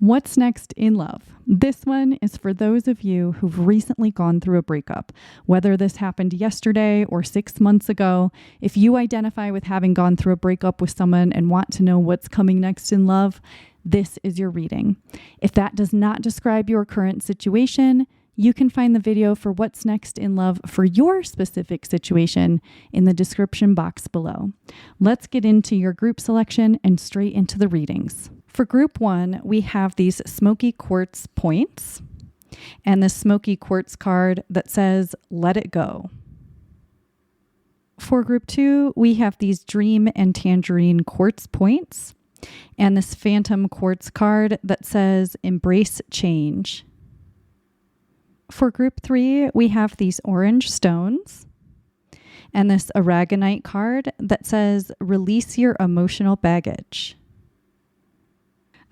What's next in love? This one is for those of you who've recently gone through a breakup. Whether this happened yesterday or 6 months ago, if you identify with having gone through a breakup with someone and want to know what's coming next in love, this is your reading. If that does not describe your current situation, you can find the video for what's next in love for your specific situation in the description box below. Let's get into your group selection and straight into the readings. For group 1, we have these smoky quartz points and the smoky quartz card that says, let it go. For group 2, we have these dream and tangerine quartz points and this phantom quartz card that says, embrace change. For group 3, we have these orange stones and this aragonite card that says, release your emotional baggage.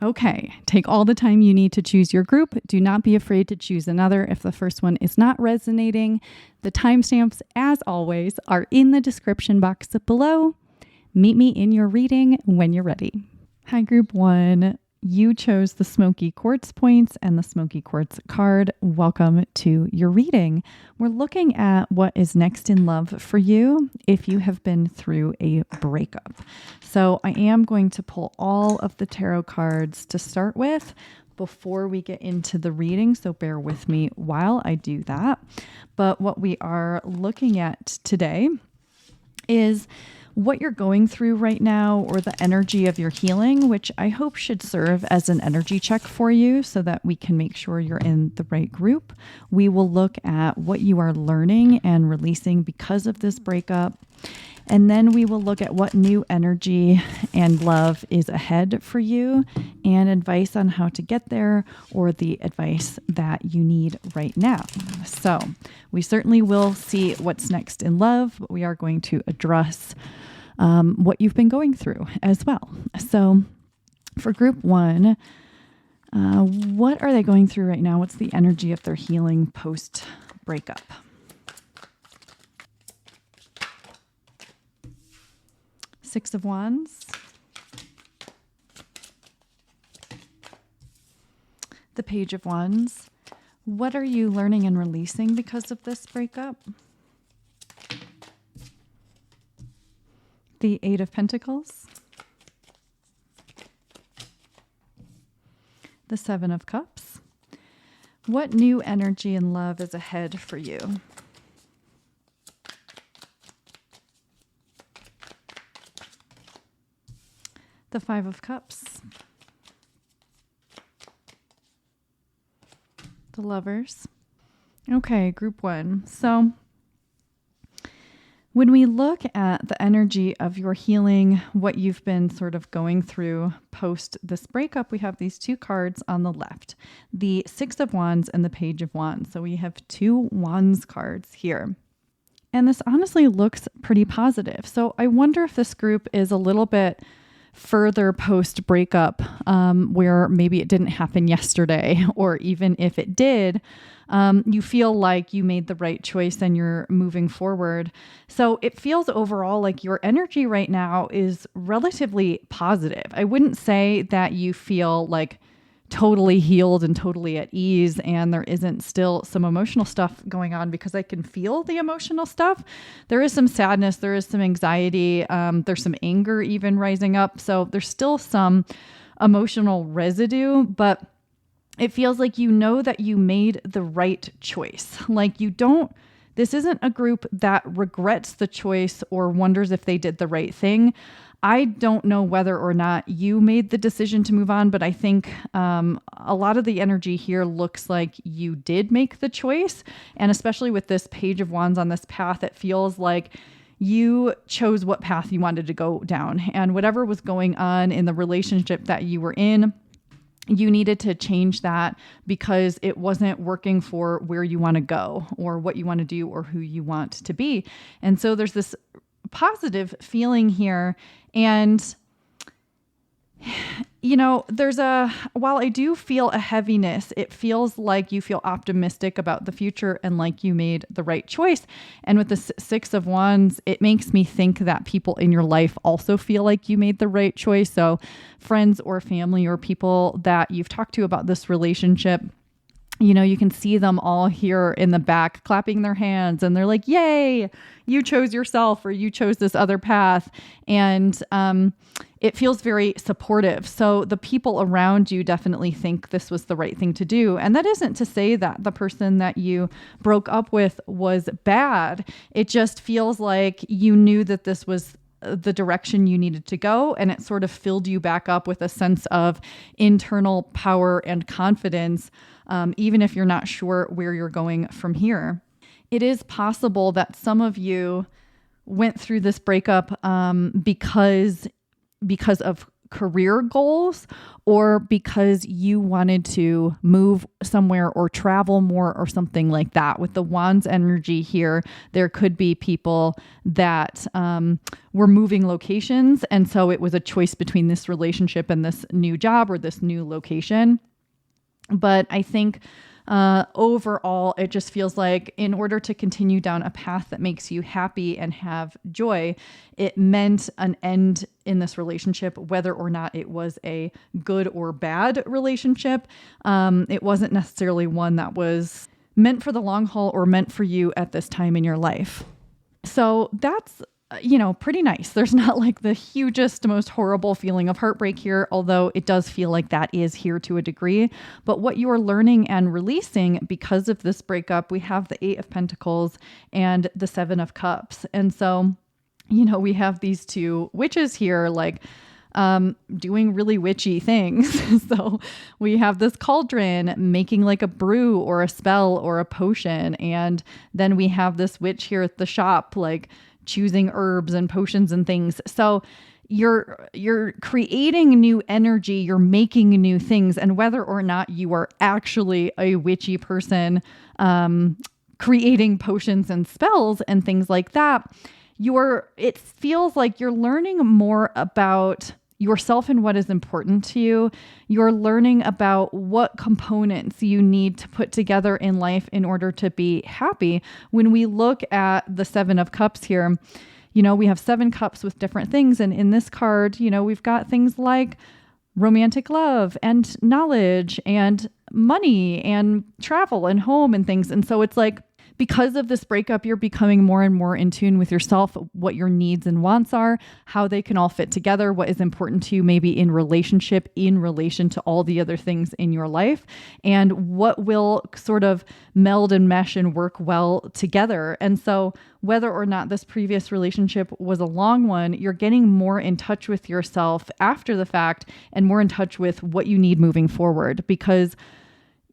Okay, take all the time you need to choose your group. Do not be afraid to choose another if the first one is not resonating. The timestamps, as always, are in the description box below. Meet me in your reading when you're ready. Hi, group 1. You chose the smoky quartz points and the smoky quartz card. Welcome to your reading. We're looking at what is next in love for you if you have been through a breakup. So I am going to pull all of the tarot cards to start with before we get into the reading. So bear with me while I do that. But what we are looking at today is what you're going through right now, or the energy of your healing, which I hope should serve as an energy check for you so that we can make sure you're in the right group. We will look at what you are learning and releasing because of this breakup. And then we will look at what new energy and love is ahead for you and advice on how to get there, or the advice that you need right now. So we certainly will see what's next in love, but we are going to address what you've been going through as well. So for group 1, what are they going through right now? What's the energy of their healing post breakup? Six of Wands, the Page of Wands. What are you learning and releasing because of this breakup? The Eight of Pentacles, the Seven of Cups. What new energy and love is ahead for you? The Five of Cups, the Lovers. Okay, group 1. So when we look at the energy of your healing, what you've been sort of going through post this breakup, we have these 2 cards on the left, the Six of Wands and the Page of Wands. So we have 2 Wands cards here. And this honestly looks pretty positive. So I wonder if this group is a little bit further post breakup, where maybe it didn't happen yesterday, or even if it did, you feel like you made the right choice and you're moving forward. So it feels overall like your energy right now is relatively positive. I wouldn't say that you feel like totally healed and totally at ease and there isn't still some emotional stuff going on, because I can feel the emotional stuff. There is some sadness, there is some anxiety, there's some anger even rising up. So there's still some emotional residue, but it feels like you know that you made the right choice. Like this isn't a group that regrets the choice or wonders if they did the right thing. I don't know whether or not you made the decision to move on, but I think a lot of the energy here looks like you did make the choice. And especially with this Page of Wands on this path, it feels like you chose what path you wanted to go down. And whatever was going on in the relationship that you were in, you needed to change that because it wasn't working for where you want to go or what you want to do or who you want to be. And so there's this positive feeling here. And while I do feel a heaviness, it feels like you feel optimistic about the future and like you made the right choice. And with the Six of Wands, it makes me think that people in your life also feel like you made the right choice. So friends or family or people that you've talked to about this relationship, you can see them all here in the back clapping their hands and they're like, yay, you chose yourself or you chose this other path. And it feels very supportive. So the people around you definitely think this was the right thing to do. And that isn't to say that the person that you broke up with was bad. It just feels like you knew that this was the direction you needed to go. And it sort of filled you back up with a sense of internal power and confidence, even if you're not sure where you're going from here. It is possible that some of you went through this breakup because of career goals or because you wanted to move somewhere or travel more or something like that. With the Wands energy here, there could be people that were moving locations. And so it was a choice between this relationship and this new job or this new location. But I think overall, it just feels like in order to continue down a path that makes you happy and have joy, it meant an end in this relationship, whether or not it was a good or bad relationship. It wasn't necessarily one that was meant for the long haul or meant for you at this time in your life. So that's pretty nice. There's not like the hugest, most horrible feeling of heartbreak here, although it does feel like that is here to a degree. But what you are learning and releasing because of this breakup, we have the Eight of Pentacles and the Seven of Cups. And so, we have these two witches here, like, doing really witchy things. So we have this cauldron making like a brew or a spell or a potion. And then we have this witch here at the shop, like, choosing herbs and potions and things. So you're creating new energy, you're making new things. And whether or not you are actually a witchy person, creating potions and spells and things like that, it feels like you're learning more about yourself and what is important to you. You're learning about what components you need to put together in life in order to be happy. When we look at the Seven of Cups here, we have 7 cups with different things. And in this card, we've got things like romantic love and knowledge and money and travel and home and things. And so it's like, because of this breakup, you're becoming more and more in tune with yourself, what your needs and wants are, how they can all fit together, what is important to you, maybe in relationship, in relation to all the other things in your life, and what will sort of meld and mesh and work well together. And so whether or not this previous relationship was a long one, you're getting more in touch with yourself after the fact and more in touch with what you need moving forward, because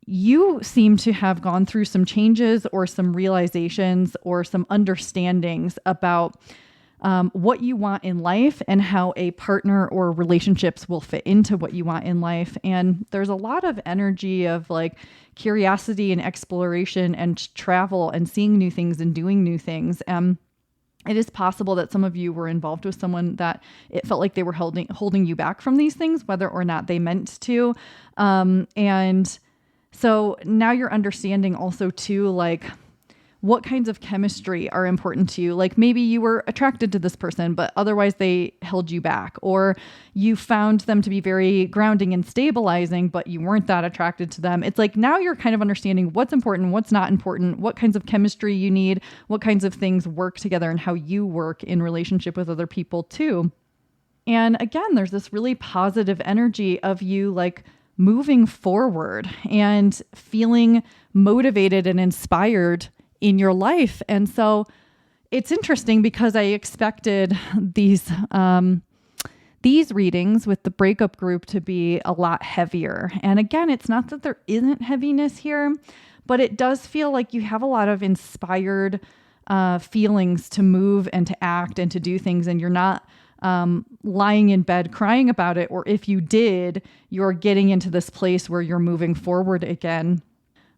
you seem to have gone through some changes or some realizations or some understandings about what you want in life and how a partner or relationships will fit into what you want in life. And there's a lot of energy of like curiosity and exploration and travel and seeing new things and doing new things. It is possible that some of you were involved with someone that it felt like they were holding you back from these things, whether or not they meant to. And so now you're understanding also too, like what kinds of chemistry are important to you. Like maybe you were attracted to this person, but otherwise they held you back, or you found them to be very grounding and stabilizing, but you weren't that attracted to them. It's like now you're kind of understanding what's important, what's not important, what kinds of chemistry you need, what kinds of things work together, and how you work in relationship with other people too. And again, there's this really positive energy of you like moving forward and feeling motivated and inspired in your life. And so it's interesting because I expected these readings with the breakup group to be a lot heavier. And again, it's not that there isn't heaviness here, but it does feel like you have a lot of inspired feelings to move and to act and to do things, and you're not lying in bed crying about it, or if you did, you're getting into this place where you're moving forward again.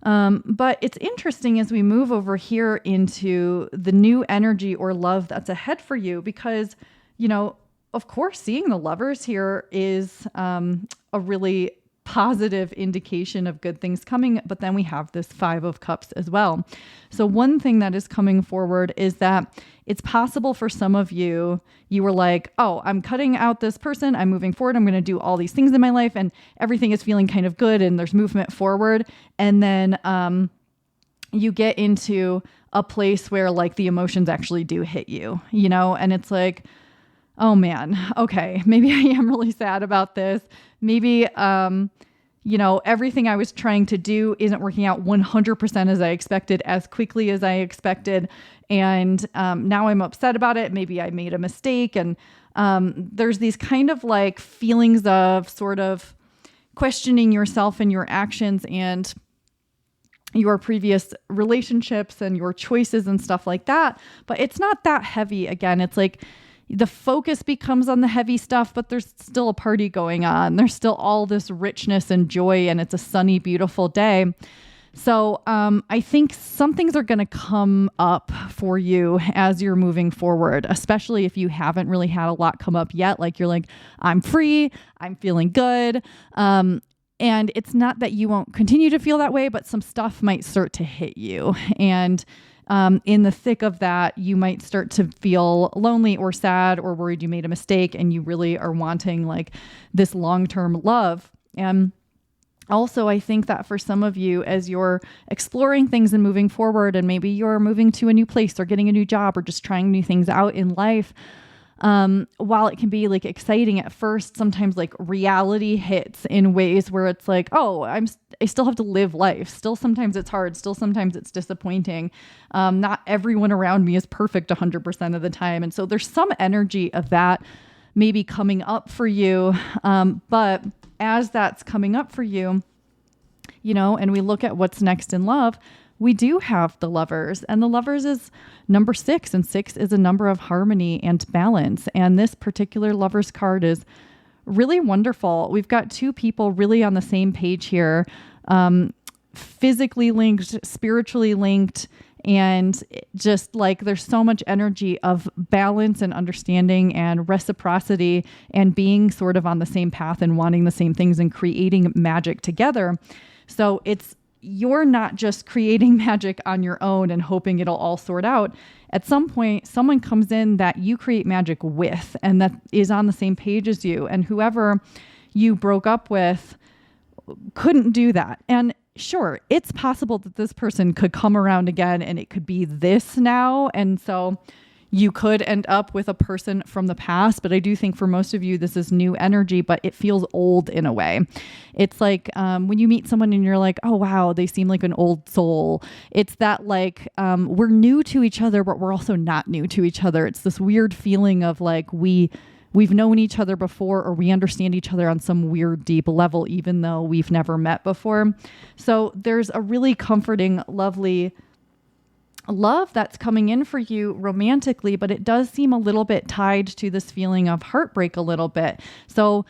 But it's interesting as we move over here into the new energy or love that's ahead for you, because, of course, seeing the Lovers here is a really positive indication of good things coming. But then we have this 5 of Cups as well. So one thing that is coming forward is that it's possible for some of you, you were like, oh, I'm cutting out this person. I'm moving forward. I'm going to do all these things in my life and everything is feeling kind of good and there's movement forward. And then you get into a place where like the emotions actually do hit you, you know, and it's like, oh man, okay, maybe I am really sad about this. Maybe, you know, everything I was trying to do isn't working out 100% as I expected, as quickly as I expected. And now I'm upset about it. Maybe I made a mistake. And there's these kind of like feelings of sort of questioning yourself and your actions and your previous relationships and your choices and stuff like that. But it's not that heavy. Again, it's like the focus becomes on the heavy stuff, but there's still a party going on. There's still all this richness and joy, and it's a sunny, beautiful day. So I think some things are going to come up for you as you're moving forward, especially if you haven't really had a lot come up yet. Like you're like, I'm free, I'm feeling good. And it's not that you won't continue to feel that way, but some stuff might start to hit you. And in the thick of that, you might start to feel lonely or sad or worried you made a mistake and you really are wanting like this long-term love. And also, I think that for some of you, as you're exploring things and moving forward, and maybe you're moving to a new place or getting a new job or just trying new things out in life, while it can be like exciting at first, sometimes like reality hits in ways where it's like, oh, I still have to live life. Still, sometimes it's hard. Still, sometimes it's disappointing. Not everyone around me is perfect 100% of the time. And so there's some energy of that maybe coming up for you. But as that's coming up for you, you know, and we look at what's next in love, we do have the Lovers, and the Lovers is number 6, and 6 is a number of harmony and balance. And this particular Lovers card is really wonderful. We've got 2 people really on the same page here, physically linked, spiritually linked, and just like there's so much energy of balance and understanding and reciprocity and being sort of on the same path and wanting the same things and creating magic together. So you're not just creating magic on your own and hoping it'll all sort out. At some point, someone comes in that you create magic with and that is on the same page as you. And whoever you broke up with couldn't do that. And sure, it's possible that this person could come around again and it could be this now. And so you could end up with a person from the past, but I do think for most of you, this is new energy, but it feels old in a way. It's like when you meet someone and you're like, oh, wow, they seem like an old soul. It's that like we're new to each other, but we're also not new to each other. It's this weird feeling of like we've known each other before, or we understand each other on some weird deep level, even though we've never met before. So there's a really comforting, lovely love that's coming in for you romantically, but it does seem a little bit tied to this feeling of heartbreak a little bit. So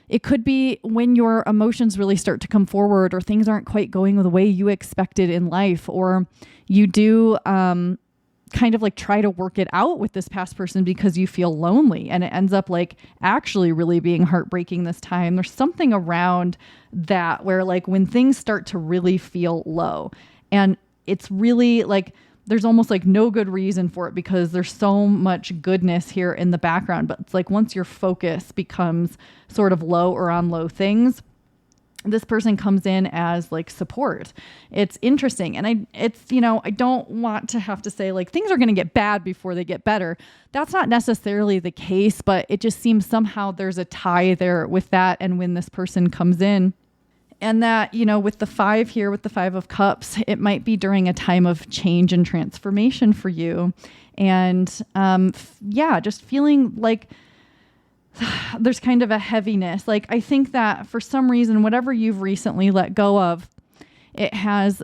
it could be when your emotions really start to come forward, or things aren't quite going the way you expected in life, or you do kind of like try to work it out with this past person because you feel lonely, and it ends up like actually really being heartbreaking this time. There's something around that where like when things start to really feel low, and it's really like there's almost like no good reason for it because there's so much goodness here in the background. But it's like once your focus becomes sort of low or on low things, this person comes in as like support. It's interesting. And I don't want to have to say like things are going to get bad before they get better. That's not necessarily the case, but it just seems somehow there's a tie there with that. And when this person comes in, and that, you know, with the 5 here, with the 5 of Cups, it might be during a time of change and transformation for you. And just feeling like there's kind of a heaviness. Like I think that for some reason, whatever you've recently let go of, it has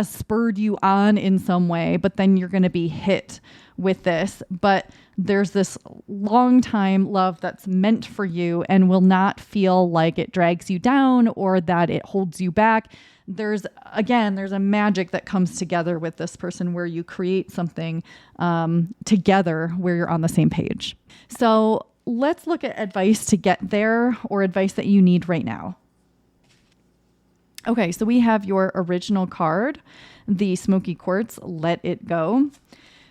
spurred you on in some way, but then you're going to be hit with this. But there's this long time love that's meant for you and will not feel like it drags you down or that it holds you back. There's a magic that comes together with this person where you create something together where you're on the same page. So let's look at advice to get there, or advice that you need right now. Okay, so we have your original card, the Smoky Quartz, Let It Go.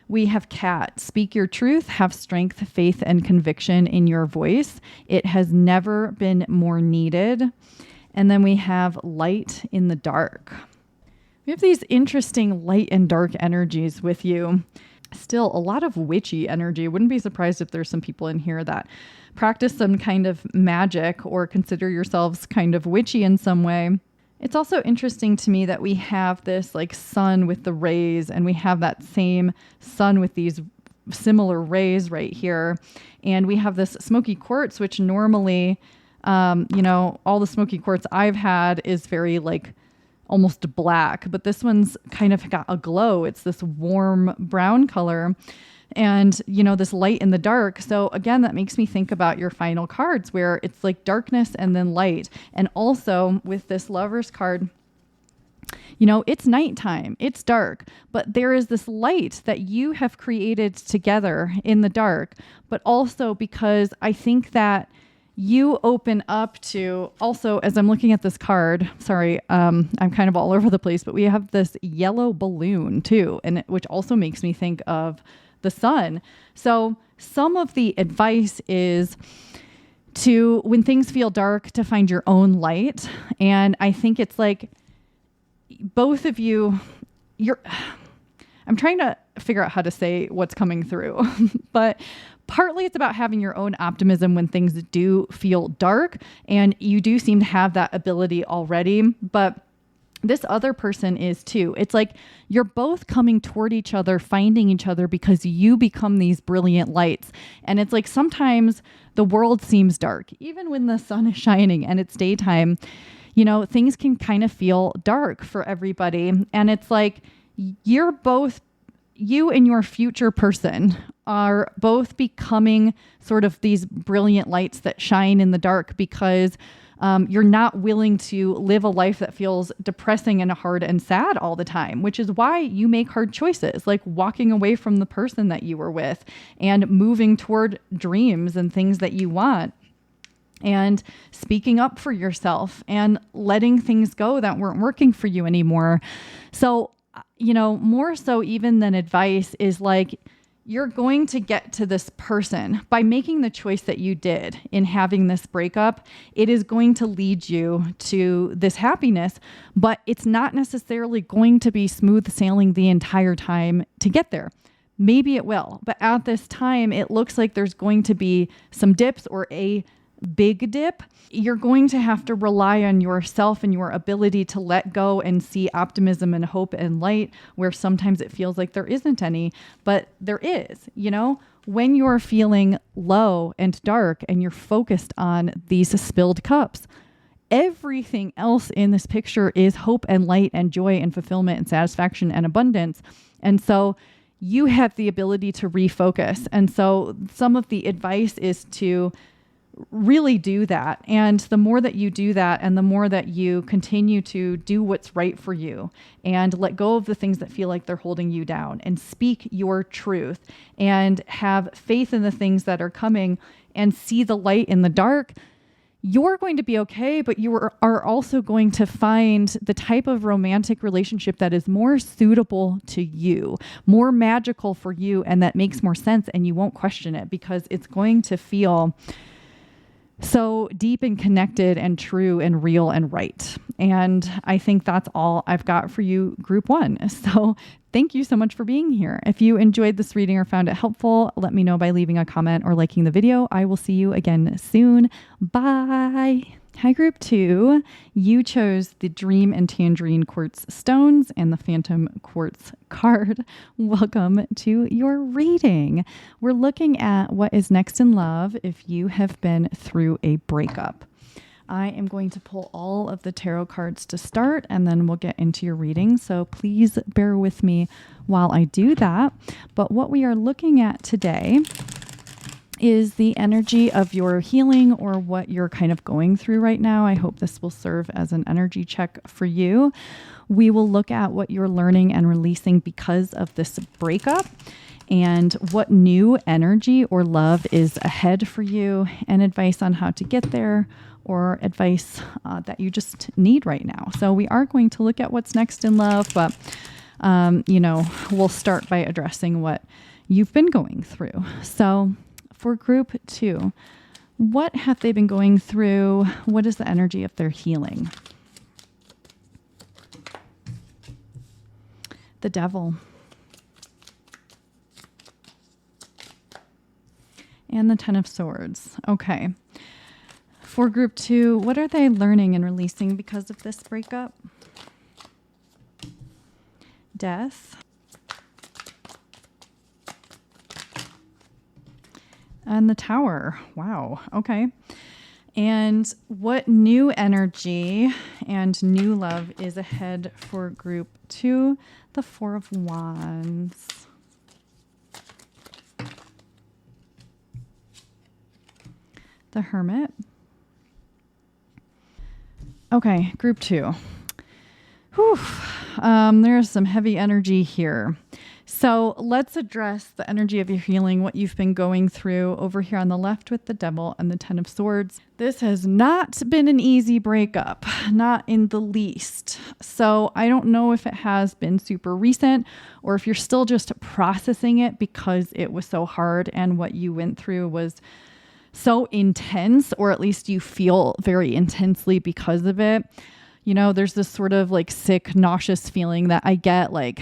We have Cat, Speak Your Truth, have strength, faith, and conviction in your voice. It has never been more needed. And then we have Light in the Dark. We have these interesting light and dark energies with you. Still a lot of witchy energy. Wouldn't be surprised if there's some people in here that practice some kind of magic or consider yourselves kind of witchy in some way. It's also interesting to me that we have this like sun with the rays, and we have that same sun with these similar rays right here. And we have this smoky quartz, which normally, all the smoky quartz I've had is very like almost black, but this one's kind of got a glow. It's this warm brown color. And, this light in the dark. So again, that makes me think about your final cards where it's like darkness and then light. And also with this Lover's card, it's nighttime, it's dark, but there is this light that you have created together in the dark. But also because I think that you open up to also, as I'm looking at this card, sorry, I'm kind of all over the place, but we have this yellow balloon too. And which also makes me think of the sun. So some of the advice is to, when things feel dark, to find your own light. And I think it's like both of you, I'm trying to figure out how to say what's coming through, but partly it's about having your own optimism when things do feel dark. And you do seem to have that ability already, but this other person is too. It's like you're both coming toward each other, finding each other because you become these brilliant lights. And it's like sometimes the world seems dark, even when the sun is shining and it's daytime, things can kind of feel dark for everybody. And it's like you and your future person are both becoming sort of these brilliant lights that shine in the dark because you're not willing to live a life that feels depressing and hard and sad all the time, which is why you make hard choices, like walking away from the person that you were with and moving toward dreams and things that you want, and speaking up for yourself and letting things go that weren't working for you anymore. So, more so even than advice is like, you're going to get to this person by making the choice that you did in having this breakup. It is going to lead you to this happiness, but it's not necessarily going to be smooth sailing the entire time to get there. Maybe it will, but at this time, it looks like there's going to be some dips or a big dip. You're going to have to rely on yourself and your ability to let go and see optimism and hope and light where sometimes it feels like there isn't any, but there is. When you're feeling low and dark and you're focused on these spilled cups, everything else in this picture is hope and light and joy and fulfillment and satisfaction and abundance. And so you have the ability to refocus. And so some of the advice is to really do that. And the more that you do that, and the more that you continue to do what's right for you and let go of the things that feel like they're holding you down and speak your truth and have faith in the things that are coming and see the light in the dark, you're going to be okay, but you are also going to find the type of romantic relationship that is more suitable to you, more magical for you, and that makes more sense, and you won't question it because it's going to feel so deep and connected and true and real and right. And I think that's all I've got for you, group one. So thank you so much for being here. If you enjoyed this reading or found it helpful, let me know by leaving a comment or liking the video. I will see you again soon. Bye. Hi, group two. You chose the Dream and Tangerine Quartz stones and the Phantom Quartz card. Welcome to your reading. We're looking at what is next in love if you have been through a breakup. I am going to pull all of the tarot cards to start, and then we'll get into your reading. So please bear with me while I do that. But what we are looking at today is the energy of your healing or what you're kind of going through right now. I hope this will serve as an energy check for you. We will look at what you're learning and releasing because of this breakup. and what new energy or love is ahead for you, and advice on how to get there, or advice that you just need right now. So we are going to look at what's next in love, but we'll start by addressing what you've been going through. So for group 2, what have they been going through? What is the energy of their healing? The Devil. And the Ten of Swords. Okay. For group 2, what are they learning and releasing because of this breakup? Death. And the Tower. Wow. Okay. And what new energy and new love is ahead for group 2? The Four of Wands. The Hermit. Okay, group 2. Whew. There's some heavy energy here. So let's address the energy of your healing, what you've been going through over here on the left with the Devil and the Ten of Swords. This has not been an easy breakup, not in the least. So I don't know if it has been super recent or if you're still just processing it because it was so hard and what you went through was so intense, or at least you feel very intensely because of it. You know, there's this sort of like sick, nauseous feeling that I get, like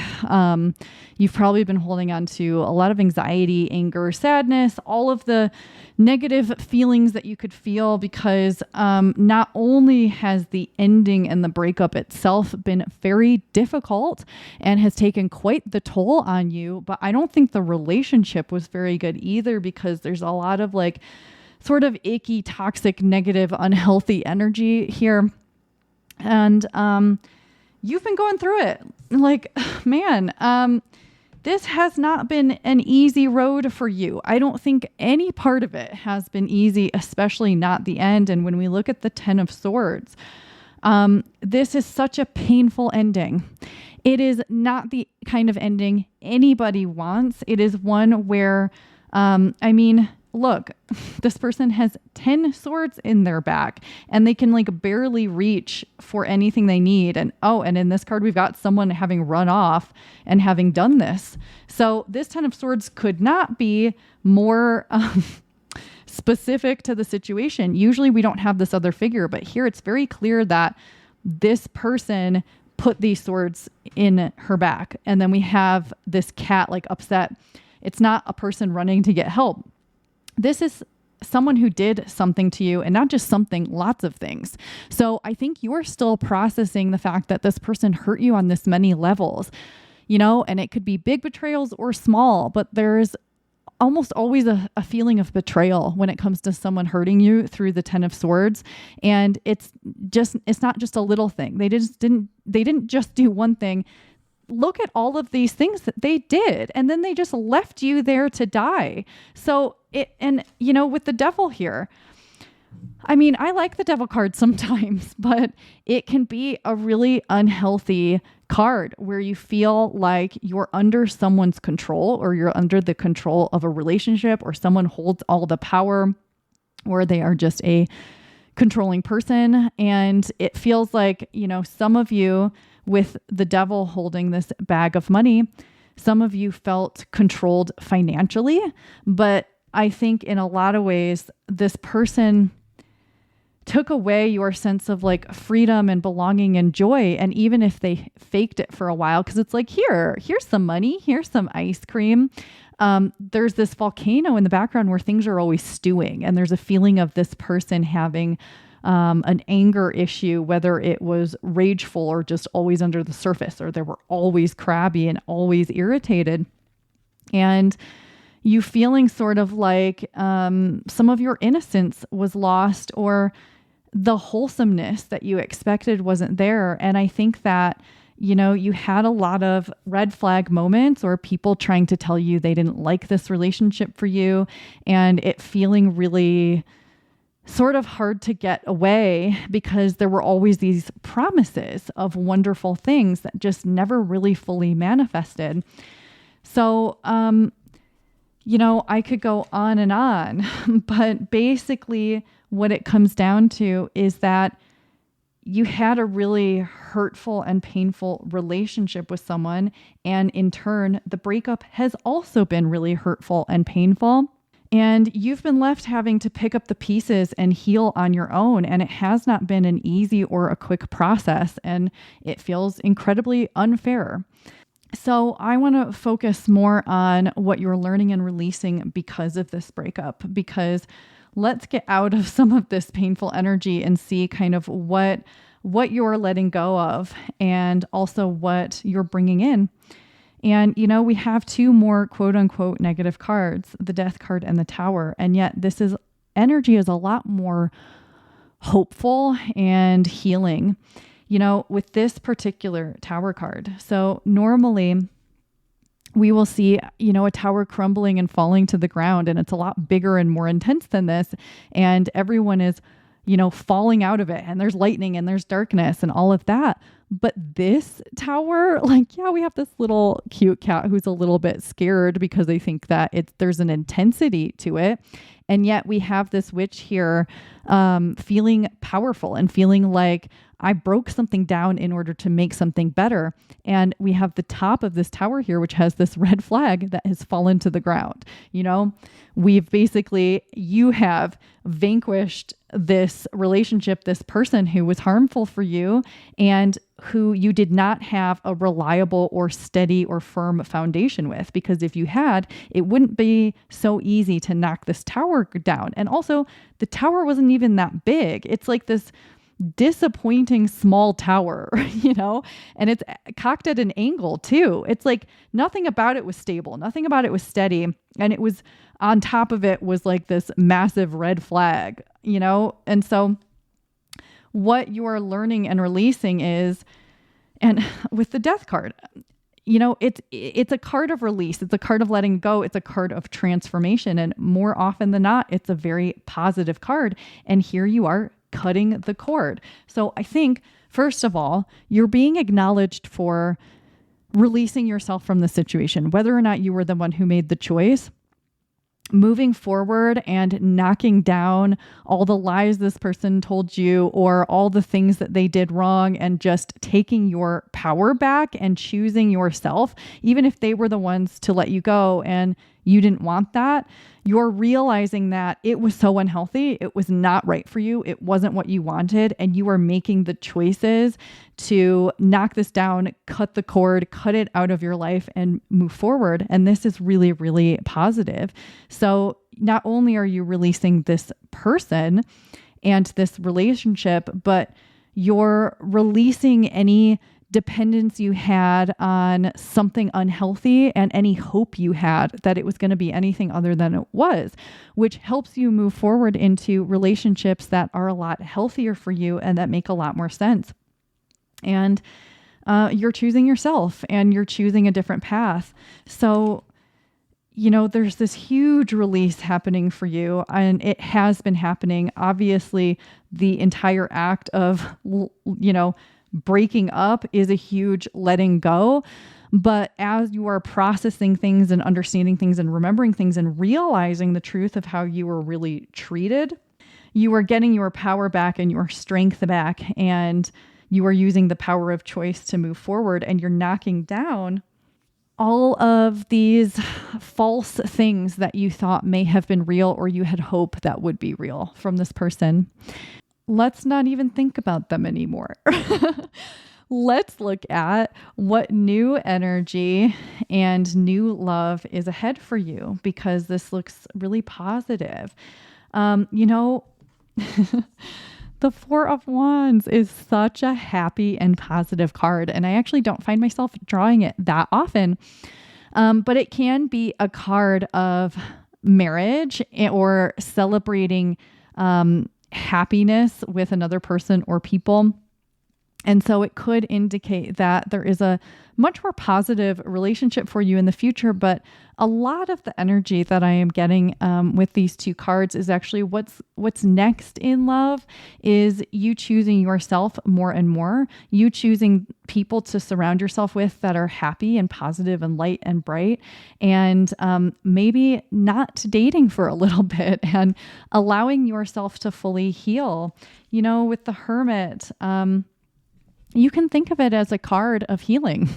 you've probably been holding on to a lot of anxiety, anger, sadness, all of the negative feelings that you could feel because not only has the ending and the breakup itself been very difficult and has taken quite the toll on you, but I don't think the relationship was very good either because there's a lot of like sort of icky, toxic, negative, unhealthy energy here. And you've been going through it. Like, man, this has not been an easy road for you. I don't think any part of it has been easy, especially not the end. And when we look at the Ten of Swords, this is such a painful ending. It is not the kind of ending anybody wants. It is one where, look, this person has 10 swords in their back and they can like barely reach for anything they need. And in this card, we've got someone having run off and having done this. So this Ten of Swords could not be more specific to the situation. Usually we don't have this other figure, but here it's very clear that this person put these swords in her back. And then we have this cat like upset. It's not a person running to get help. This is someone who did something to you, and not just something, lots of things. So I think you're still processing the fact that this person hurt you on this many levels, and it could be big betrayals or small, but there's almost always a feeling of betrayal when it comes to someone hurting you through the Ten of Swords. And it's not just a little thing. They didn't just do one thing. Look at all of these things that they did, and then they just left you there to die. So with the Devil here, I mean, I like the Devil card sometimes, but it can be a really unhealthy card where you feel like you're under someone's control, or you're under the control of a relationship, or someone holds all the power, or they are just a controlling person. And it feels like, some of you, with the Devil holding this bag of money, some of you felt controlled financially, but I think in a lot of ways, this person took away your sense of like freedom and belonging and joy. And even if they faked it for a while, because it's like, here's some money, here's some ice cream. There's this volcano in the background where things are always stewing. And there's a feeling of this person having an anger issue, whether it was rageful or just always under the surface, or they were always crabby and always irritated. And you feeling sort of like some of your innocence was lost, or the wholesomeness that you expected wasn't there. And I think that, you had a lot of red flag moments, or people trying to tell you they didn't like this relationship for you, and it feeling really sort of hard to get away because there were always these promises of wonderful things that just never really fully manifested. So, I could go on and on, but basically what it comes down to is that you had a really hurtful and painful relationship with someone. And in turn, the breakup has also been really hurtful and painful. And you've been left having to pick up the pieces and heal on your own. And it has not been an easy or a quick process. And it feels incredibly unfair. So I want to focus more on what you're learning and releasing because of this breakup, because let's get out of some of this painful energy and see kind of what you're letting go of and also what you're bringing in. And, we have two more quote unquote negative cards, the Death card and the Tower. And yet energy is a lot more hopeful and healing, with this particular Tower card. So normally we will see, a tower crumbling and falling to the ground, and it's a lot bigger and more intense than this. And everyone is, falling out of it, and there's lightning and there's darkness and all of that. But this tower, we have this little cute cat who's a little bit scared because they think that there's an intensity to it. And yet we have this witch here feeling powerful and feeling like I broke something down in order to make something better. And we have the top of this tower here, which has this red flag that has fallen to the ground. You have vanquished this relationship, this person who was harmful for you and who you did not have a reliable or steady or firm foundation with. Because if you had, it wouldn't be so easy to knock this tower down. And also, the tower wasn't even that big. It's like this disappointing small tower, and it's cocked at an angle too. It's like nothing about it was stable. Nothing about it was steady. And it was on top of it was like this massive red flag, And so what you are learning and releasing is, and with the Death card, it's a card of release. It's a card of letting go. It's a card of transformation. And more often than not, it's a very positive card. And here you are cutting the cord. So I think, first of all, you're being acknowledged for releasing yourself from the situation, whether or not you were the one who made the choice. Moving forward and knocking down all the lies this person told you or all the things that they did wrong, and just taking your power back and choosing yourself, even if they were the ones to let you go and you didn't want that. You're realizing that it was so unhealthy. It was not right for you. It wasn't what you wanted. And you are making the choices to knock this down, cut the cord, cut it out of your life and move forward. And this is really, really positive. So not only are you releasing this person and this relationship, but you're releasing any dependence you had on something unhealthy and any hope you had that it was going to be anything other than it was, which helps you move forward into relationships that are a lot healthier for you and that make a lot more sense. And you're choosing yourself and you're choosing a different path. So, there's this huge release happening for you, and it has been happening. Obviously, the entire act of, breaking up is a huge letting go. But as you are processing things and understanding things and remembering things and realizing the truth of how you were really treated, you are getting your power back and your strength back, and you are using the power of choice to move forward, and you're knocking down all of these false things that you thought may have been real or you had hoped that would be real from this person. Let's not even think about them anymore. Let's look at what new energy and new love is ahead for you, because this looks really positive. The Four of Wands is such a happy and positive card, and I actually don't find myself drawing it that often. But it can be a card of marriage or celebrating happiness with another person or people. And so it could indicate that there is a much more positive relationship for you in the future. But a lot of the energy that I am getting with these two cards is actually what's next in love is you choosing yourself more and more, you choosing people to surround yourself with that are happy and positive and light and bright, and maybe not dating for a little bit and allowing yourself to fully heal. You know, with the Hermit, you can think of it as a card of healing,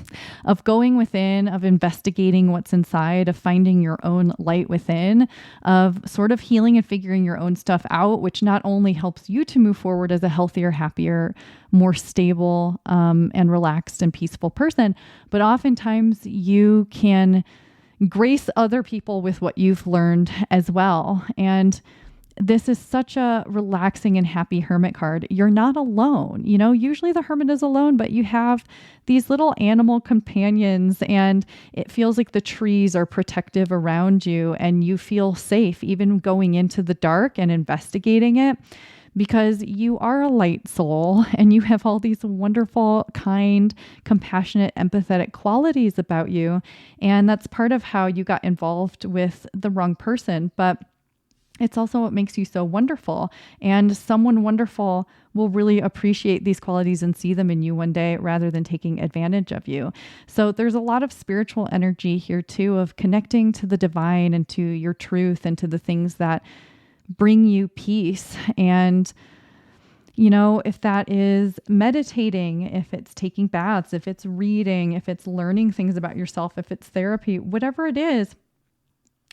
of going within, of investigating what's inside, of finding your own light within, of sort of healing and figuring your own stuff out, which not only helps you to move forward as a healthier, happier, more stable, and relaxed and peaceful person, but oftentimes you can grace other people with what you've learned as well. And this is such a relaxing and happy Hermit card. You're not alone. You know, usually the Hermit is alone, but you have these little animal companions, and it feels like the trees are protective around you and you feel safe even going into the dark and investigating it, because you are a light soul and you have all these wonderful, kind, compassionate, empathetic qualities about you. And that's part of how you got involved with the wrong person. But it's also what makes you so wonderful. And someone wonderful will really appreciate these qualities and see them in you one day rather than taking advantage of you. So there's a lot of spiritual energy here too, of connecting to the divine and to your truth and to the things that bring you peace. And, you know, if that is meditating, if it's taking baths, if it's reading, if it's learning things about yourself, if it's therapy, whatever it is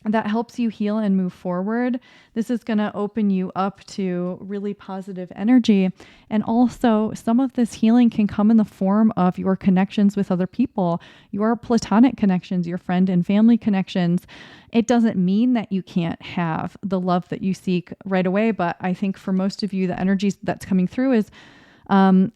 that helps you heal and move forward, this is going to open you up to really positive energy. And also, some of this healing can come in the form of your connections with other people, your platonic connections, your friend and family connections. It doesn't mean that you can't have the love that you seek right away, but I think for most of you, the energy that's coming through is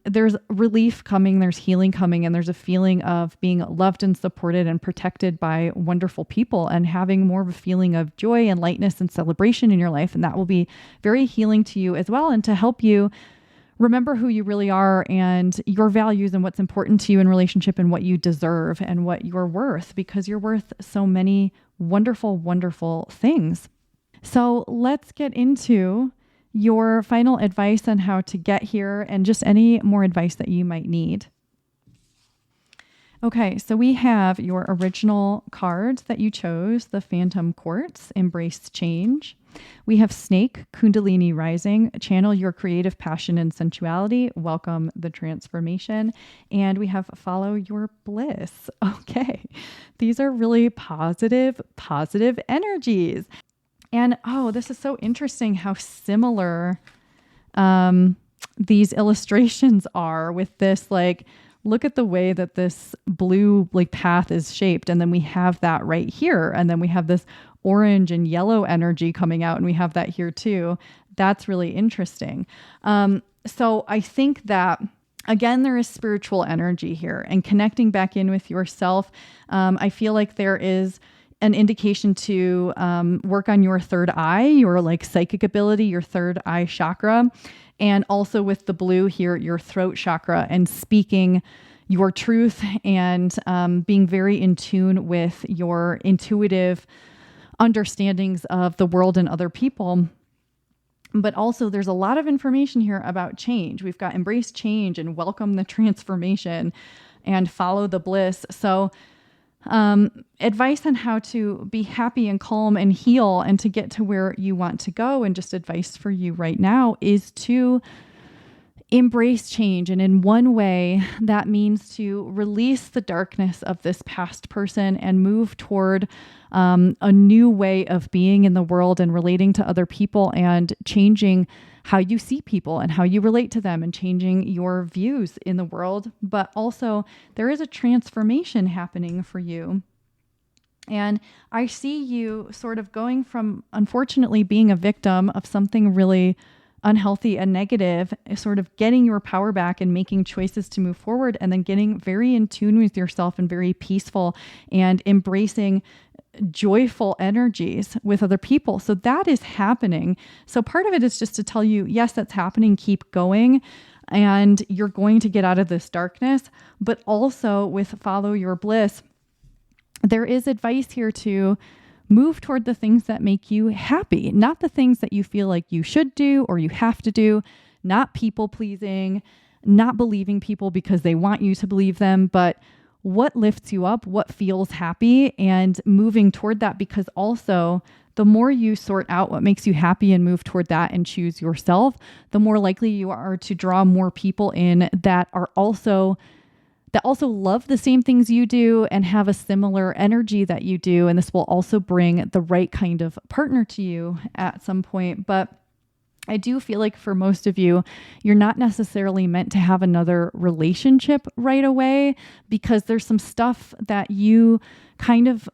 there's relief coming, there's healing coming, and there's a feeling of being loved and supported and protected by wonderful people and having more of a feeling of joy and lightness and celebration in your life. And that will be very healing to you as well, and to help you remember who you really are and your values and what's important to you in relationship and what you deserve and what you're worth, because you're worth so many wonderful, wonderful things. So let's get into your final advice on how to get here and just any more advice that you might need. Okay, so we have your original cards that you chose, the Phantom Quartz, Embrace Change. We have Snake, Kundalini Rising, Channel Your Creative Passion and Sensuality, Welcome the Transformation. And we have Follow Your Bliss. Okay, these are really positive energies. And this is so interesting how similar these illustrations are with this, like, look at the way that this blue path is shaped. And then we have that right here. And then we have this orange and yellow energy coming out, and we have that here too. That's really interesting. So I think that, again, there is spiritual energy here and connecting back in with yourself. I feel like there is an indication to work on your third eye, your psychic ability, your third eye chakra, and also with the blue here, your throat chakra, and speaking your truth and being very in tune with your intuitive understandings of the world and other people. But also there's a lot of information here about change. We've got embrace change and welcome the transformation and follow the bliss. So advice on how to be happy and calm and heal and to get to where you want to go, and just advice for you right now is to embrace change. And in one way, that means to release the darkness of this past person and move toward a new way of being in the world and relating to other people, and changing how you see people and how you relate to them, and changing your views in the world. But also there is a transformation happening for you. And I see you sort of going from, unfortunately, being a victim of something really unhealthy and negative, sort of getting your power back and making choices to move forward, and then getting very in tune with yourself and very peaceful and embracing joyful energies with other people. So that is happening. So part of it is just to tell you, yes, that's happening. Keep going. and you're going to get out of this darkness. But also with Follow Your Bliss, there is advice here to move toward the things that make you happy, not the things that you feel like you should do or you have to do, not people pleasing, not believing people because they want you to believe them, but what lifts you up, what feels happy, and moving toward that. Because also, the more you sort out what makes you happy and move toward that and choose yourself, the more likely you are to draw more people in that also love the same things you do and have a similar energy that you do. And this will also bring the right kind of partner to you at some point. But I do feel like for most of you, you're not necessarily meant to have another relationship right away, because there's some stuff that you kind of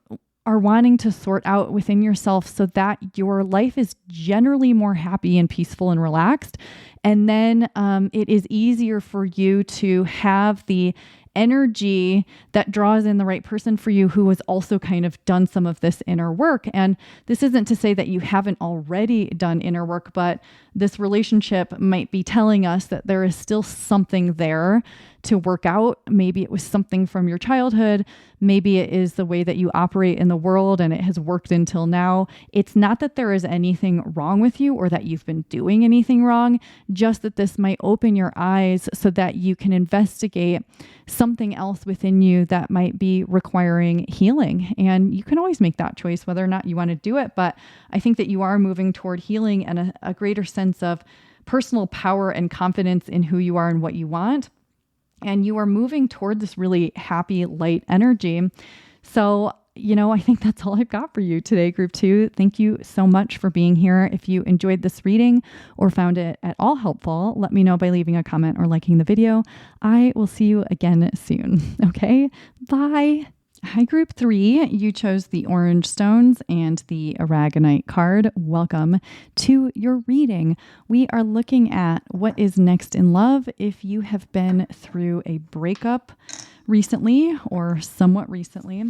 are wanting to sort out within yourself so that your life is generally more happy and peaceful and relaxed. And then it is easier for you to have the energy that draws in the right person for you who has also kind of done some of this inner work. And this isn't to say that you haven't already done inner work, but this relationship might be telling us that there is still something there to work out. Maybe it was something from your childhood. Maybe it is the way that you operate in the world and it has worked until now. It's not that there is anything wrong with you or that you've been doing anything wrong, just that this might open your eyes so that you can investigate something else within you that might be requiring healing. And you can always make that choice whether or not you want to do it. But I think that you are moving toward healing and a greater sense of personal power and confidence in who you are and what you want. And you are moving toward this really happy, light energy. So, I think that's all I've got for you today, Group 2. Thank you so much for being here. If you enjoyed this reading or found it at all helpful, let me know by leaving a comment or liking the video. I will see you again soon. Okay, bye. Hi, Group 3. You chose the orange stones and the aragonite card. Welcome to your reading. We are looking at what is next in love. If you have been through a breakup recently or somewhat recently,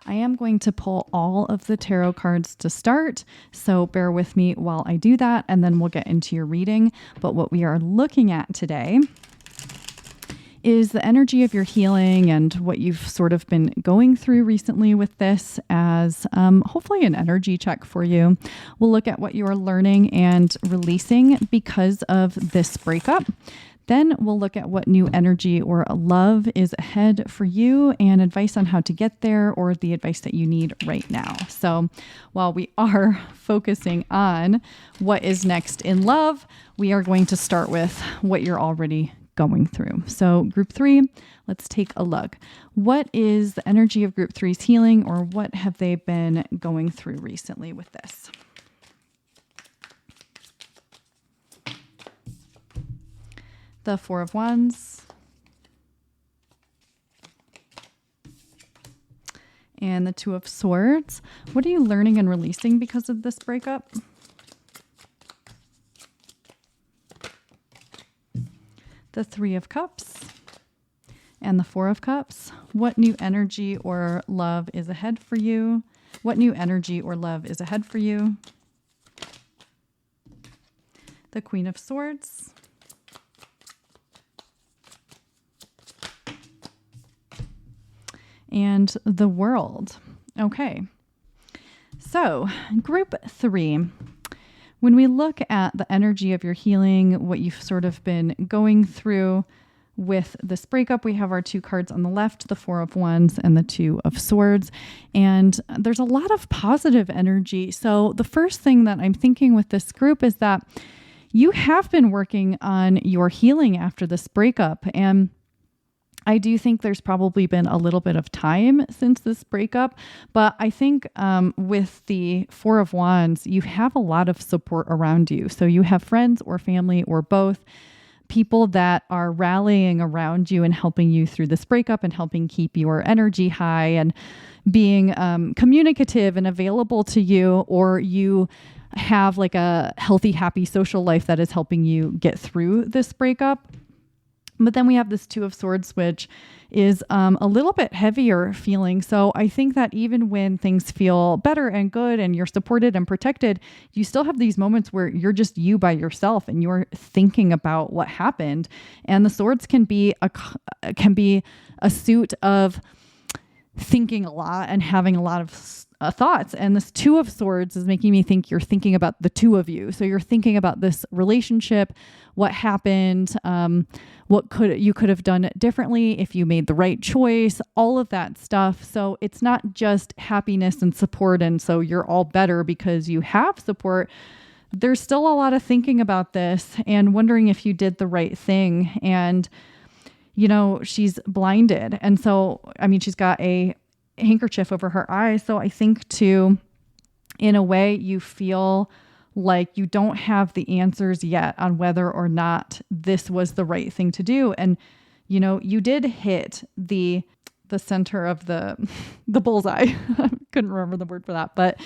I am going to pull all of the tarot cards to start. So bear with me while I do that, and then we'll get into your reading. But what we are looking at today is the energy of your healing and what you've sort of been going through recently with this as hopefully an energy check for you. We'll look at what you are learning and releasing because of this breakup. Then we'll look at what new energy or love is ahead for you and advice on how to get there or the advice that you need right now. So while we are focusing on what is next in love, we are going to start with what you're already going through. So Group 3, let's take a look. What is the energy of Group 3's healing, or what have they been going through recently with this? The Four of Wands and the Two of Swords. What are you learning and releasing because of this breakup? The Three of Cups and the Four of Cups. What new energy or love is ahead for you? What new energy or love is ahead for you? The Queen of Swords. And the World. Okay. So, Group 3. When we look at the energy of your healing, what you've sort of been going through with this breakup, we have our two cards on the left, the Four of Wands and the Two of Swords. And there's a lot of positive energy. So the first thing that I'm thinking with this group is that you have been working on your healing after this breakup. And I do think there's probably been a little bit of time since this breakup, but I think with the Four of Wands, you have a lot of support around you. So you have friends or family or both, people that are rallying around you and helping you through this breakup and helping keep your energy high and being communicative and available to you, or you have like a healthy, happy social life that is helping you get through this breakup. But then we have this Two of Swords, which is a little bit heavier feeling. So I think that even when things feel better and good and you're supported and protected, you still have these moments where you're just you by yourself and you're thinking about what happened. And the Swords can be a suit of thinking a lot and having a lot of thoughts. And this Two of Swords is making me think you're thinking about the two of you. So you're thinking about this relationship, what happened, what you could have done differently if you made the right choice, all of that stuff. So it's not just happiness and support. And so you're all better because you have support. There's still a lot of thinking about this and wondering if you did the right thing. And, you know, she's blinded. And so, I mean, she's got a handkerchief over her eyes. So I think too, in a way, you feel like you don't have the answers yet on whether or not this was the right thing to do. And, you know, you did hit the center of the bullseye. I couldn't remember the word for that, but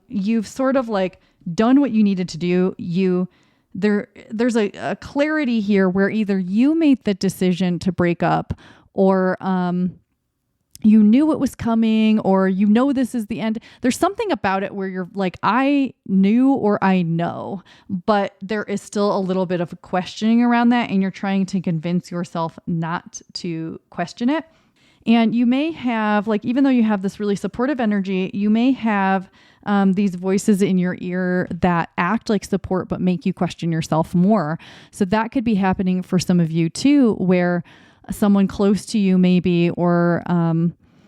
you've sort of like done what you needed to do. There's a clarity here where either you made the decision to break up or you knew it was coming, or you know this is the end. There's something about it where you're like, I knew or I know, but there is still a little bit of questioning around that, and you're trying to convince yourself not to question it. And you may have, like, even though you have this really supportive energy, you may have these voices in your ear that act like support but make you question yourself more. So that could be happening for some of you too, where someone close to you maybe, or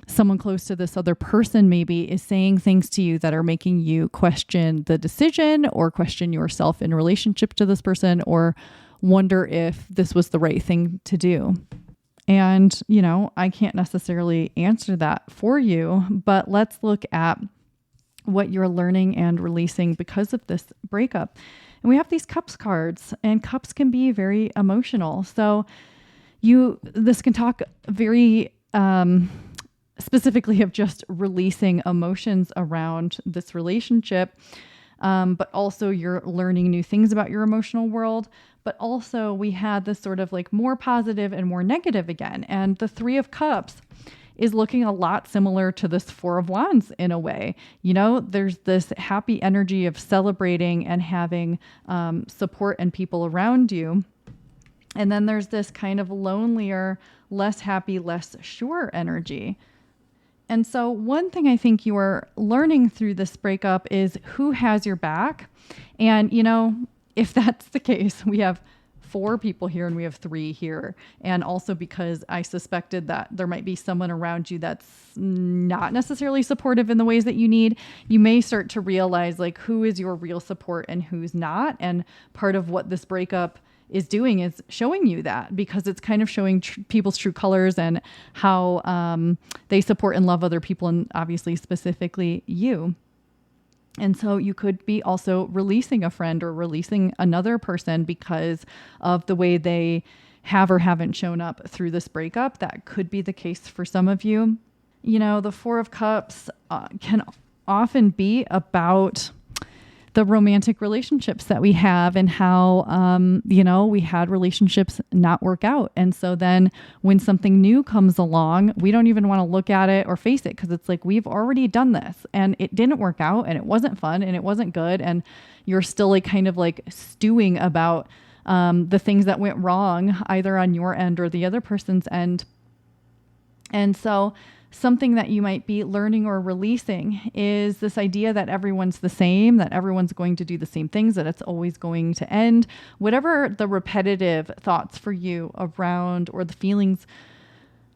someone close to this other person maybe, is saying things to you that are making you question the decision or question yourself in relationship to this person, or wonder if this was the right thing to do. And, you know, I can't necessarily answer that for you, but let's look at what you're learning and releasing because of this breakup. And we have these Cups cards, and Cups can be very emotional. So this can talk very specifically of just releasing emotions around this relationship, but also you're learning new things about your emotional world. But also we had this sort of like more positive and more negative again. And the Three of Cups is looking a lot similar to this Four of Wands in a way. You know, there's this happy energy of celebrating and having support and people around you. And then there's this kind of lonelier, less happy, less sure energy. And so one thing I think you are learning through this breakup is who has your back. And, you know, if that's the case, we have 4 people here and we have 3 here. And also because I suspected that there might be someone around you that's not necessarily supportive in the ways that you need, you may start to realize like who is your real support and who's not. And part of what this breakup is doing is showing you that, because it's kind of showing people's true colors and how they support and love other people, and obviously specifically you. And so you could be also releasing a friend or releasing another person because of the way they have or haven't shown up through this breakup. That could be the case for some of you. You know, the Four of Cups can often be about the romantic relationships that we have and how, you know, we had relationships not work out. And so then when something new comes along, we don't even want to look at it or face it, because it's like, we've already done this and it didn't work out and it wasn't fun and it wasn't good. And you're still like kind of like stewing about the things that went wrong either on your end or the other person's end. And so something that you might be learning or releasing is this idea that everyone's the same, that everyone's going to do the same things, that it's always going to end. Whatever the repetitive thoughts for you around, or the feelings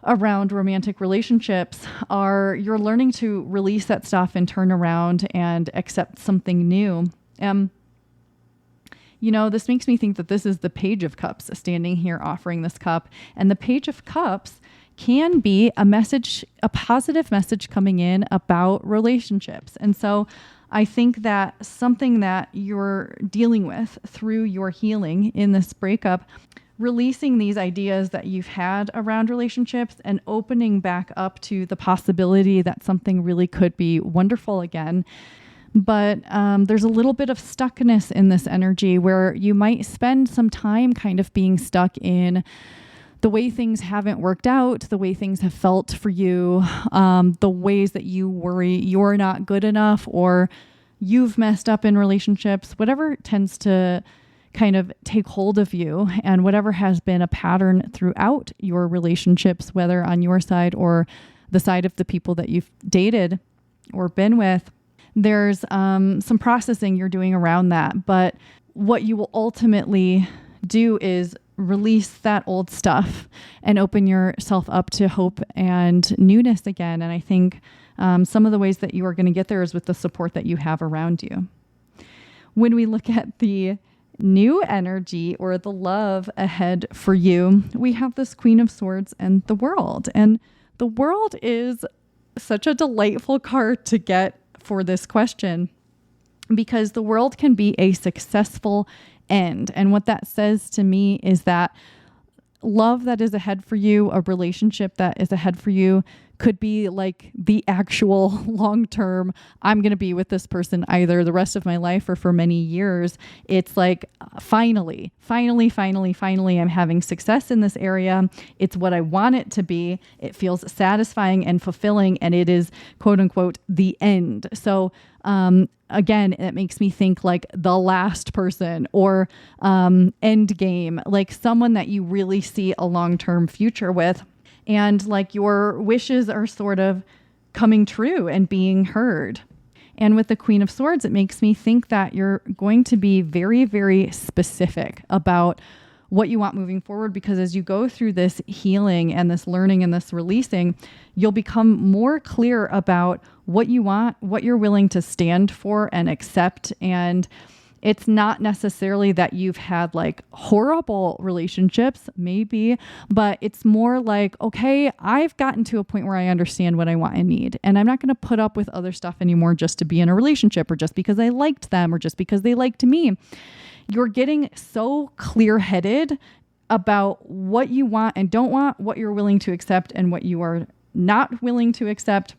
around romantic relationships are, you're learning to release that stuff and turn around and accept something new. You know, this makes me think that this is the Page of Cups standing here offering this cup. And the Page of Cups can be a message, a positive message coming in about relationships. And so I think that something that you're dealing with through your healing in this breakup, releasing these ideas that you've had around relationships and opening back up to the possibility that something really could be wonderful again, But there's a little bit of stuckness in this energy where you might spend some time kind of being stuck in the way things haven't worked out, the way things have felt for you, the ways that you worry you're not good enough or you've messed up in relationships, whatever tends to kind of take hold of you and whatever has been a pattern throughout your relationships, whether on your side or the side of the people that you've dated or been with, there's some processing you're doing around that. But what you will ultimately do is release that old stuff and open yourself up to hope and newness again. And I think some of the ways that you are going to get there is with the support that you have around you. When we look at the new energy or the love ahead for you, we have this Queen of Swords and the World. And the World is such a delightful card to get for this question because the World can be a successful end. And what that says to me is that love that is ahead for you, a relationship that is ahead for you, could be like the actual long-term, I'm going to be with this person either the rest of my life or for many years. It's like, finally, I'm having success in this area. It's what I want it to be. It feels satisfying and fulfilling, and it is quote unquote the end. So, again, it makes me think like the last person or end game, like someone that you really see a long-term future with. And like your wishes are sort of coming true and being heard. And with the Queen of Swords, it makes me think that you're going to be very, very specific about what you want moving forward, because as you go through this healing and this learning and this releasing, you'll become more clear about what you want, what you're willing to stand for and accept. And it's not necessarily that you've had like horrible relationships, maybe, but it's more like, okay, I've gotten to a point where I understand what I want and need, and I'm not going to put up with other stuff anymore just to be in a relationship or just because I liked them or just because they liked me. You're getting so clear-headed about what you want and don't want, what you're willing to accept and what you are not willing to accept,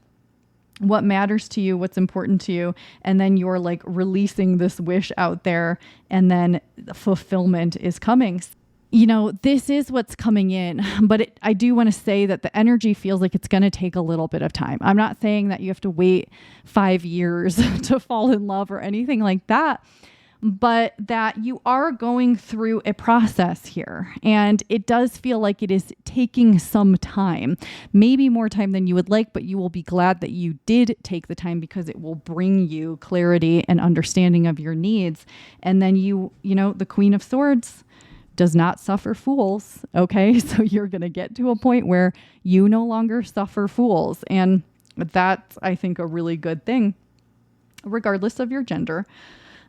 what matters to you, what's important to you. And then you're like releasing this wish out there, and then the fulfillment is coming. You know, this is what's coming in, but I do want to say that the energy feels like it's going to take a little bit of time. I'm not saying that you have to wait 5 years to fall in love or anything like that, but that you are going through a process here. And it does feel like it is taking some time, maybe more time than you would like, but you will be glad that you did take the time because it will bring you clarity and understanding of your needs. And then you know, the Queen of Swords does not suffer fools. Okay. So you're going to get to a point where you no longer suffer fools. And that's, I think, a really good thing, regardless of your gender.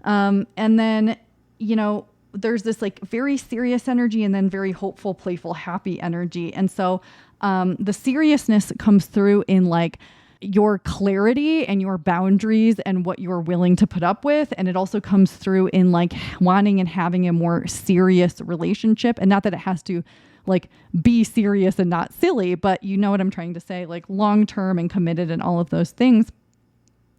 And then, you know, there's this like very serious energy and then very hopeful, playful, happy energy. And so, the seriousness comes through in like your clarity and your boundaries and what you're willing to put up with. And it also comes through in like wanting and having a more serious relationship, and not that it has to like be serious and not silly, but you know what I'm trying to say, like long-term and committed and all of those things.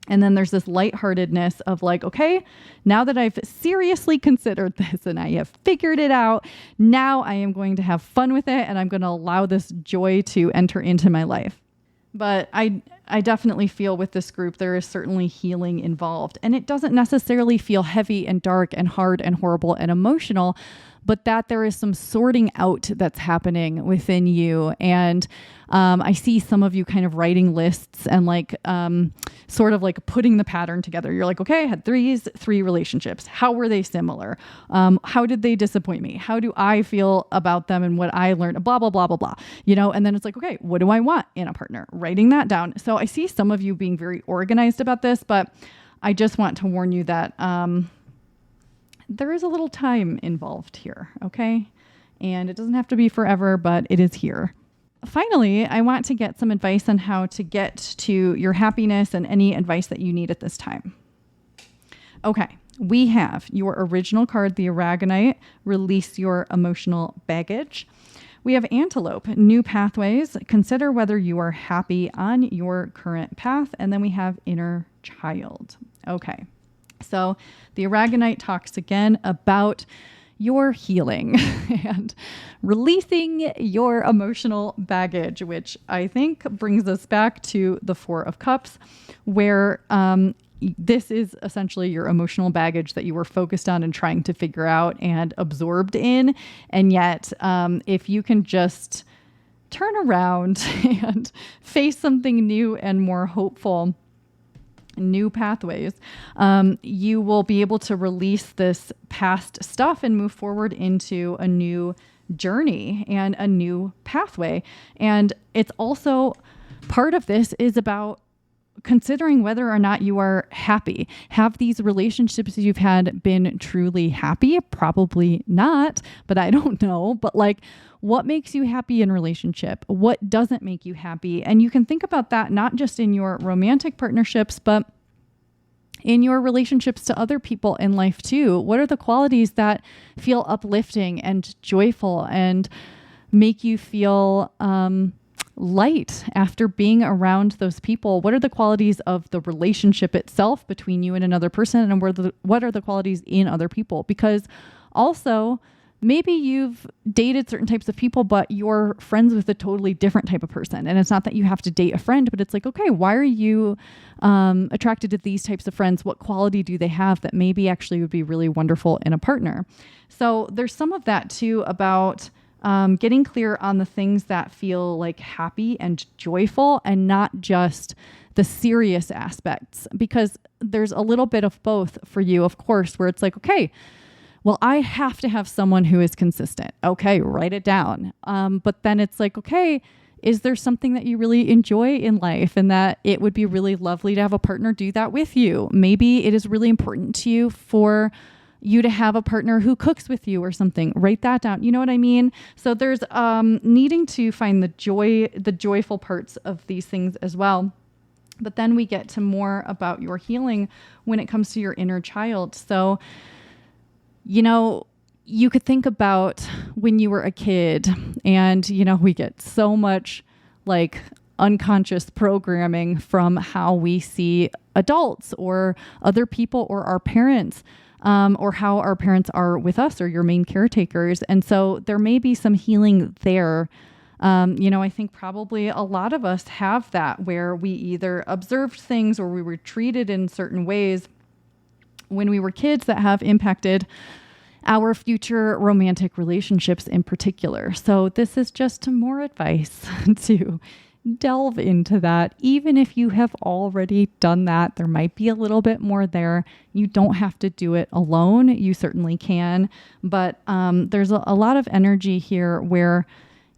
And then there's this lightheartedness of like, okay, now that I've seriously considered this and I have figured it out, now I am going to have fun with it and I'm going to allow this joy to enter into my life. But I definitely feel with this group, there is certainly healing involved, and it doesn't necessarily feel heavy and dark and hard and horrible and emotional, but that there is some sorting out that's happening within you. And I see some of you kind of writing lists and like sort of like putting the pattern together. You're like, okay, I had three relationships. How were they similar? How did they disappoint me? How do I feel about them and what I learned? Blah, blah, blah, blah, blah. You know, and then it's like, okay, what do I want in a partner? Writing that down. So I see some of you being very organized about this, but I just want to warn you that there is a little time involved here, okay? And it doesn't have to be forever, but it is here. Finally, I want to get some advice on how to get to your happiness and any advice that you need at this time. Okay, we have your original card, the Aragonite, release your emotional baggage. We have Antelope, new pathways. Consider whether you are happy on your current path. And then we have Inner child. Okay. So the aragonite talks again about your healing and releasing your emotional baggage, which I think brings us back to the Four of Cups, where this is essentially your emotional baggage that you were focused on and trying to figure out and absorbed in. And yet, if you can just turn around and face something new and more hopeful, new pathways, you will be able to release this past stuff and move forward into a new journey and a new pathway. And it's also part of this is about considering whether or not you are happy. Have these relationships you've had been truly happy? Probably not, but I don't know. But like, what makes you happy in relationship? What doesn't make you happy? And you can think about that not just in your romantic partnerships, but in your relationships to other people in life too. What are the qualities that feel uplifting and joyful and make you feel light after being around those people? What are the qualities of the relationship itself between you and another person? And what are the qualities in other people? Because also, maybe you've dated certain types of people, but you're friends with a totally different type of person. And it's not that you have to date a friend, but it's like, okay, why are you attracted to these types of friends? What quality do they have that maybe actually would be really wonderful in a partner? So there's some of that too about getting clear on the things that feel like happy and joyful and not just the serious aspects, because there's a little bit of both for you, of course, where it's like, okay, well, I have to have someone who is consistent. Okay, write it down. But then it's like, okay, is there something that you really enjoy in life and that it would be really lovely to have a partner do that with you? Maybe it is really important to you for you to have a partner who cooks with you or something. Write that down. You know what I mean? So there's needing to find the joyful parts of these things as well. But then we get to more about your healing when it comes to your inner child. So, you know, you could think about when you were a kid and, you know, we get so much like unconscious programming from how we see adults or other people or our parents. Or how our parents are with us or your main caretakers. And so there may be some healing there. You know, I think probably a lot of us have that where we either observed things or we were treated in certain ways when we were kids that have impacted our future romantic relationships in particular. So this is just more advice to delve into that. Even if you have already done that, there might be a little bit more there. You don't have to do it alone. You certainly can. But there's a lot of energy here where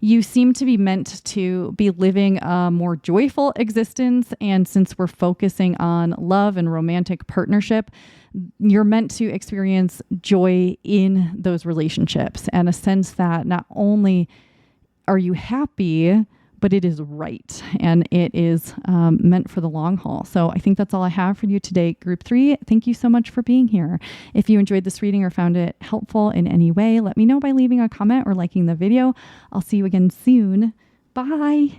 you seem to be meant to be living a more joyful existence. And since we're focusing on love and romantic partnership, you're meant to experience joy in those relationships and a sense that not only are you happy, but it is right and it is meant for the long haul. So I think that's all I have for you today, Group 3. Thank you so much for being here. If you enjoyed this reading or found it helpful in any way, let me know by leaving a comment or liking the video. I'll see you again soon. Bye.